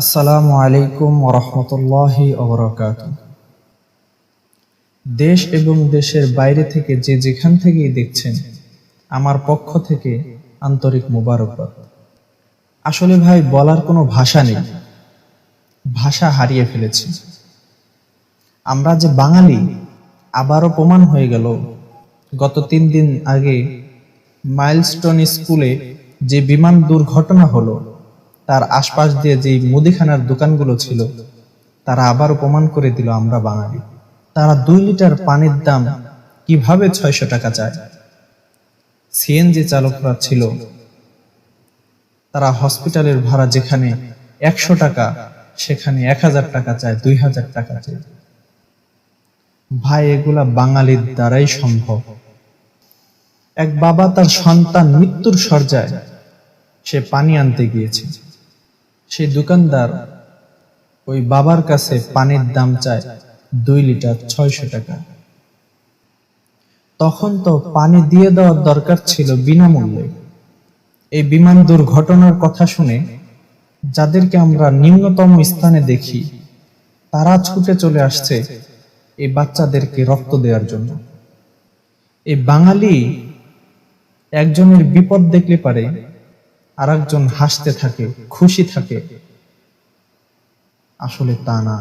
আসসালামু আলাইকুম ওরহমতুল্লাহি ওবরাকাতুহু। দেশ এবং দেশের বাইরে থেকে যে যেখান থেকেই দেখছেন, আমার পক্ষ থেকে আন্তরিক মোবারকবাদ। আসলে ভাই, বলার কোনো ভাষা নেই, ভাষা হারিয়ে ফেলেছি। আমরা যে বাঙালি আবারও প্রমাণ হয়ে গেল। গত 3 দিন আগে মাইলস্টোন স্কুলে যে বিমান দুর্ঘটনা হলো, তার আশপাশ দিয়ে যে মুদিখানার দোকানগুলো ছিল, তারা আবারও প্রমাণ করে দিল আমরা বাঙালি। তারা 2 লিটার পানির দাম কিভাবে 600 টাকা চায়। সিএনজি চালকরা ছিল, তারা হসপিটালের ভাড়া যেখানে 100 টাকা, সেখানে 1000 টাকা চায়, 2000 টাকা চায়। ভাই, এগুলা বাঙালির দ্বারাই সম্ভব। এক বাবা তার সন্তান মৃত্যুর শয্যায়, সে পানি আনতে গিয়েছে। সেই দোকানদার ওই বাবার কাছে পানির দাম চায় 2 লিটার 600 টাকা। তখন তো পানি দিয়ে দেওয়ার দরকার ছিল বিনামূল্যে। এই বিমান দুর্ঘটনার কথা শুনে যাদেরকে আমরা নিম্নতম স্থানে দেখি, তারা ছুটে চলে আসছে এই বাচ্চাদেরকে রক্ত দেওয়ার জন্য। এই বাঙালি একজনের বিপদ দেখলে পারে আর একজন হাসতে থাকে, খুশি থাকে। আসলে তা না।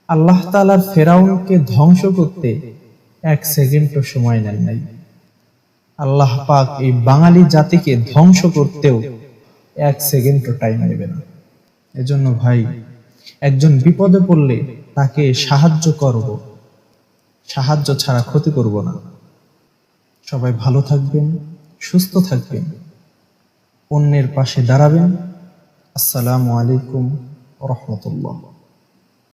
আল্লাহ তাআলা ফেরাউনকে ধ্বংস করতে 1 সেকেন্ডও সময় নেন নাই। আল্লাহ পাক এই বাঙালি জাতিকে ধ্বংস করতেও 1 সেকেন্ডও টাইম নেবে না। এজন্য ভাই, একজন বিপদে পড়লে তাকে সাহায্য করব, সাহায্য ছাড়া ক্ষতি করব না। সবাই ভালো থাকবেন, সুস্থ থাকবেন, অন্যের পাশে দাঁড়াবেন। আসসালামু আলাইকুম ওয়া রাহমাতুল্লাহ।